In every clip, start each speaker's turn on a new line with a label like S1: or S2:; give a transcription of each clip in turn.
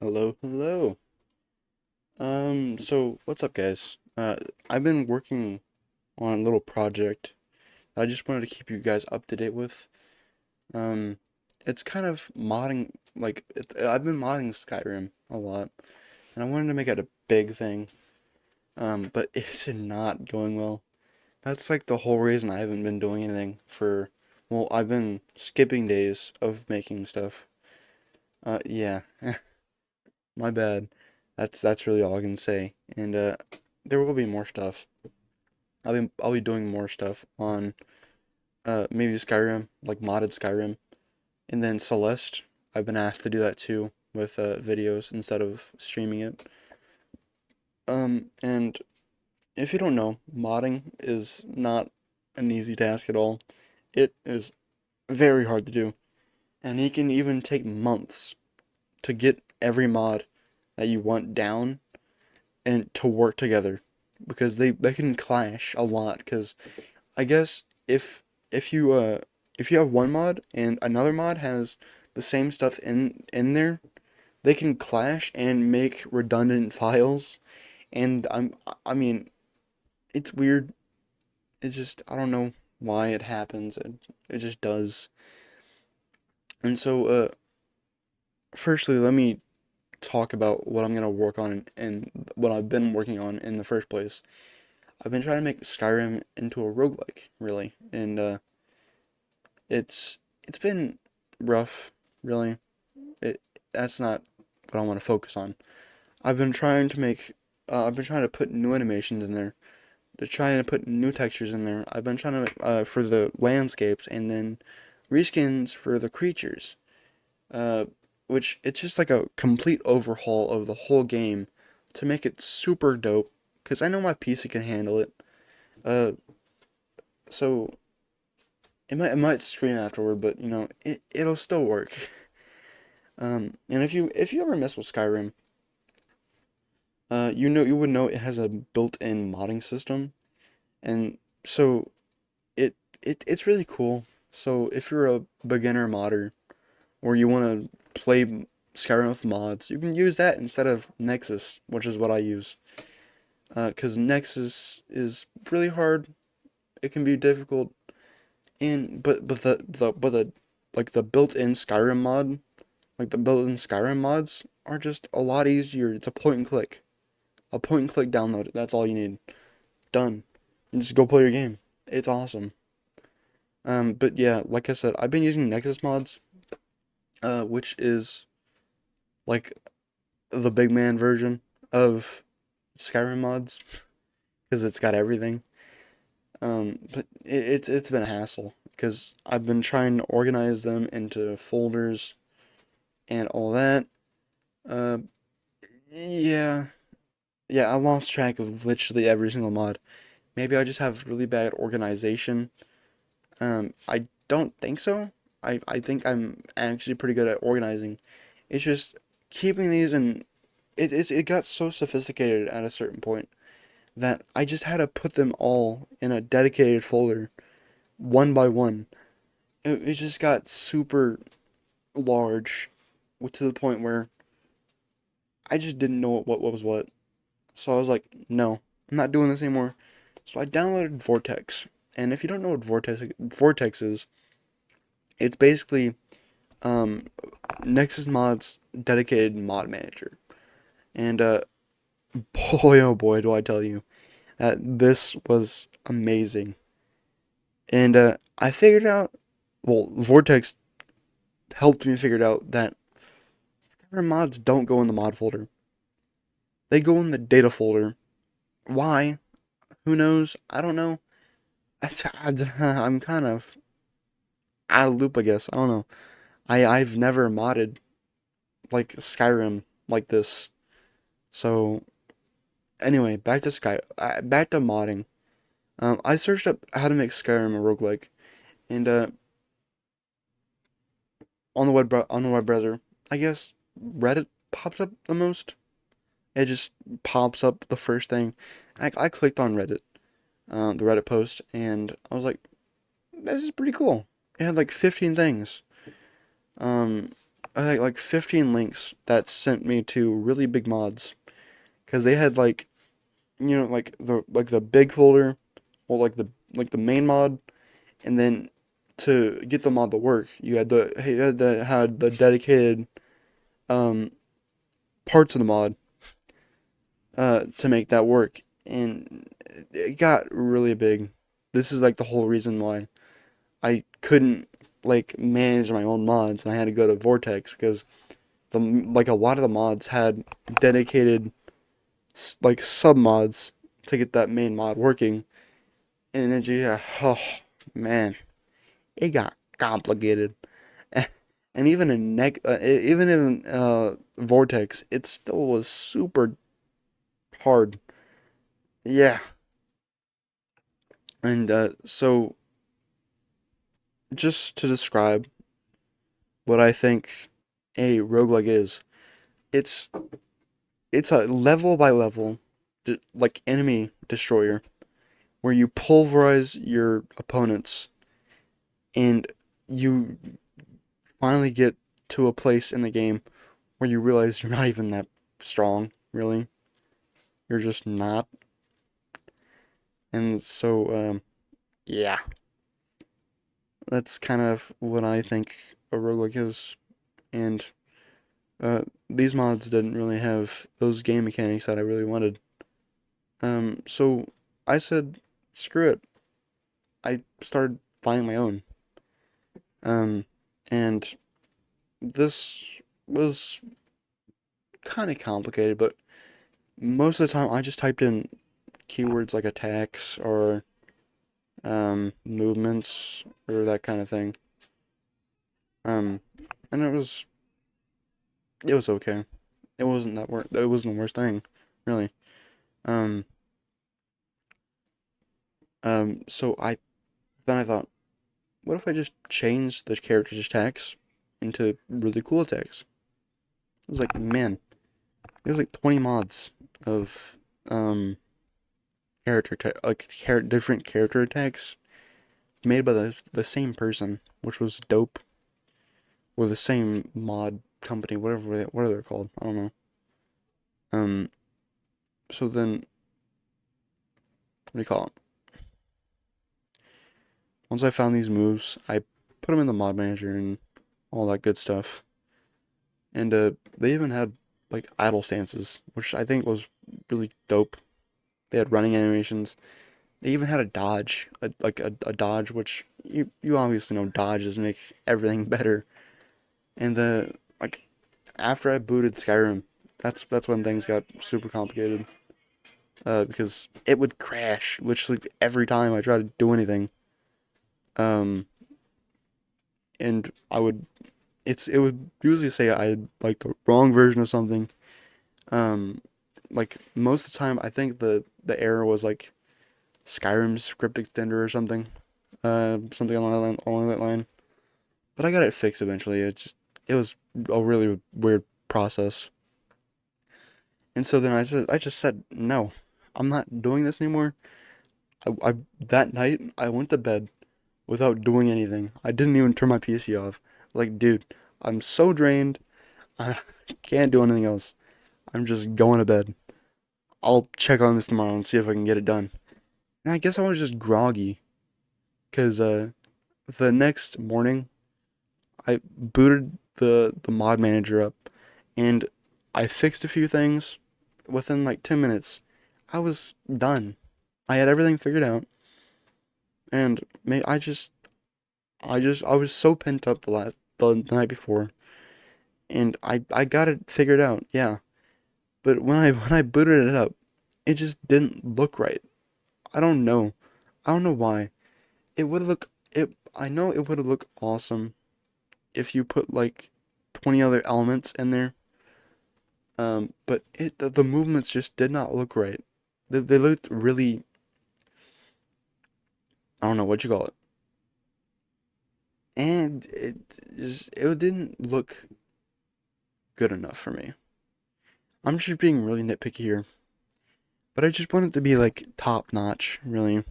S1: Hello, hello. So what's up, guys? I've been working on a little project I just wanted to keep you guys up to date with. Um, it's kind of modding, I've been modding Skyrim a lot, and I wanted to make it a big thing. But it's not going well. That's like the whole reason I haven't been doing anything well, I've been skipping days of making stuff. Yeah, my bad. That's really all I can say. And there will be more stuff. I'll be doing more stuff on maybe Skyrim, like modded Skyrim, and then Celeste. I've been asked to do that too with videos instead of streaming it. And if you don't know, modding is not an easy task at all. It is very hard to do, and it can even take months to get every mod that you want down and to work together because they can clash a lot. Because I guess if you if you have one mod and another mod has the same stuff in there, they can clash and make redundant files. And I mean, it's weird. It's just I don't know why it happens. It just does. And so firstly, let me talk about what I'm gonna work on and what I've been working on in the first place. I've been trying to make Skyrim into a roguelike, really, and it's been rough, really. It that's not what I want to focus on. I've been trying to put new animations in there, to trying to put new textures in there. I've been trying to make, for the landscapes and then reskins for the creatures. Uh, which it's just like a complete overhaul of the whole game to make it super dope. Cause I know my PC can handle it. Uh, so it might scream afterward, but it'll still work. And if you ever mess with Skyrim, you would know it has a built-in modding system, and so it's really cool. So if you're a beginner modder or you want to play Skyrim with mods, you can use that instead of Nexus, which is what I use. Because Nexus is really hard. It can be difficult, and but the like the built-in Skyrim mod, like the built-in Skyrim mods are just a lot easier. It's a point and click. A point and click download. That's all you need. Done. And just go play your game. It's awesome. But yeah, like I said, I've been using Nexus mods, which is like the big man version of Skyrim mods because it's got everything. But it's been a hassle because I've been trying to organize them into folders and all that. Uh, yeah, yeah, I lost track of literally every single mod. Maybe I just have really bad organization. I don't think so. I think I'm actually pretty good at organizing. It's just keeping these in. It got so sophisticated at a certain point that I just had to put them all in a dedicated folder, one by one. It just got super large, to the point where I just didn't know what was what. So I was like, no, I'm not doing this anymore. So I downloaded Vortex, and if you don't know what Vortex is, it's basically um, Nexus Mod's dedicated mod manager. And boy, oh boy, do I tell you that this was amazing. And I figured out, well, Vortex helped me figure out that Skyrim mods don't go in the mod folder. They go in the data folder. Why? Who knows? I don't know. I'm kind of out of loop, I guess. I don't know. I've never modded like Skyrim like this. So anyway, back to modding. I searched up how to make Skyrim a roguelike, and on the web browser, I guess Reddit pops up the most. It just pops up the first thing. I clicked on Reddit, the Reddit post, and I was like, this is pretty cool. It had like 15 things. Um, I had like 15 links that sent me to really big mods because they had like like the big folder or like the main mod, and then to get the mod to work, had the dedicated um parts of the mod to make that work, and it got really big. This is like the whole reason why I couldn't like manage my own mods, and I had to go to Vortex because a lot of the mods had dedicated like sub mods to get that main mod working, and then yeah, oh man, it got complicated. And even in Vortex, it still was super hard. Yeah, and so just to describe what I think a roguelike is, it's it's a level by level like enemy destroyer where you pulverize your opponents, and you finally get to a place in the game where you realize you're not even that strong, really. You're just not. And so, yeah, that's kind of what I think a roguelike is. And these mods didn't really have those game mechanics that I really wanted. So I said, screw it. I started finding my own. Um, and this was kind of complicated, but most of the time I just typed in keywords like attacks or movements or that kind of thing. Um, and it was okay. It wasn't the worst thing, really. Um, so I thought, what if I just change the character's attacks into really cool attacks? I was like, man, there's like 20 mods of um different character attacks made by the same person, which was dope, or the same mod company, what are they called? I don't know. Um, so then what do you call it? Once I found these moves, I put them in the mod manager and all that good stuff. And they even had like idle stances, which I think was really dope. They had running animations. They even had a dodge, a dodge, which you obviously know dodges make everything better. And the like after I booted Skyrim, that's when things got super complicated. Because it would crash literally every time I tried to do anything. Um, and it would usually say I had like the wrong version of something. Um, like most of the time, I think the error was like Skyrim's script extender or something. Something along that line. But I got it fixed eventually. It was a really weird process. And so then I just said no, I'm not doing this anymore. I that night I went to bed without doing anything. I didn't even turn my PC off. Like, dude, I'm so drained. I can't do anything else. I'm just going to bed. I'll check on this tomorrow and see if I can get it done. And I guess I was just groggy, cause the next morning I booted the mod manager up, and I fixed a few things. Within like 10 minutes, I was done. I had everything figured out, and I was so pent up the night before, and I got it figured out. Yeah, but when I booted it up, it just didn't look right. I don't know. I don't know why. I know it would look awesome if you put like 20 other elements in there. But the movements just did not look right. They looked really, I don't know what you call it. And it didn't look good enough for me. I'm just being really nitpicky here, but I just want it to be like top notch, really.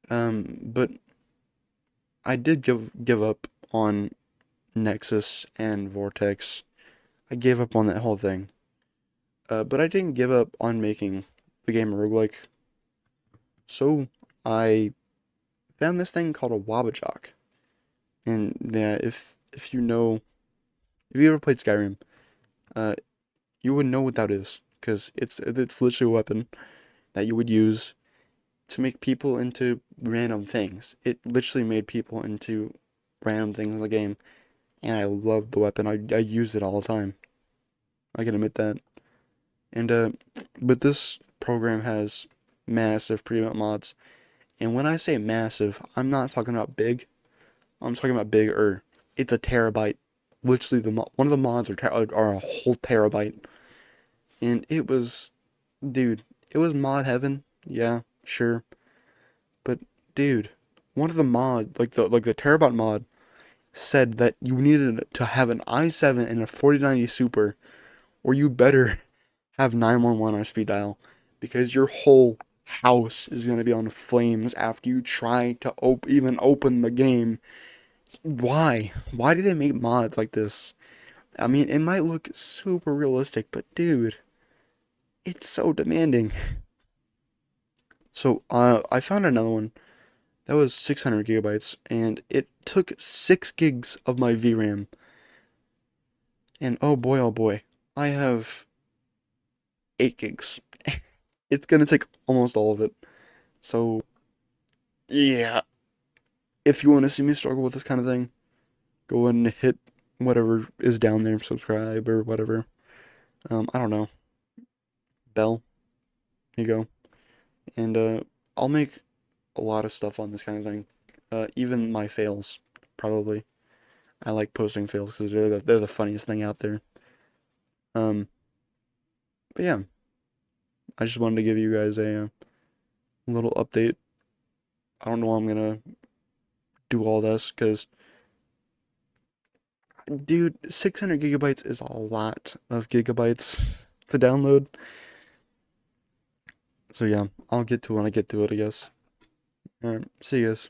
S1: But I did give up on Nexus and Vortex. I gave up on that whole thing. But I didn't give up on making the game a roguelike. So I found this thing called a wabbajack. And yeah, if you ever played Skyrim, uh, you would know what that is, because it's literally a weapon that you would use to make people into random things. It literally made people into random things in the game, and I loved the weapon. I used it all the time. I can admit that. And but this program has massive pre-built mods, and when I say massive, I'm not talking about big. I'm talking about bigger. It's a terabyte. Literally, one of the mods are a whole terabyte, and it was, dude, it was mod heaven. Yeah, sure, but dude, one of the mod, like the terabyte mod, said that you needed to have an i7 and a 4090 Super, or you better have 911 on speed dial, because your whole house is gonna be on flames after you try to even open the game. Why? Why do they make mods like this? I mean, it might look super realistic, but dude, it's so demanding. So, I found another one that was 600 gigabytes, and it took 6 gigs of my VRAM. And oh boy, I have 8 gigs. It's gonna take almost all of it. So, yeah, if you want to see me struggle with this kind of thing, go and hit whatever is down there, subscribe or whatever. I don't know, bell. Here you go. And I'll make a lot of stuff on this kind of thing. Even my fails, probably. I like posting fails because they're the funniest thing out there. Um, but yeah, I just wanted to give you guys a little update. I don't know how I'm gonna do all this because, dude, 600 gigabytes is a lot of gigabytes to download. So yeah, I'll get to it when I get to it, I guess. Alright, see you guys.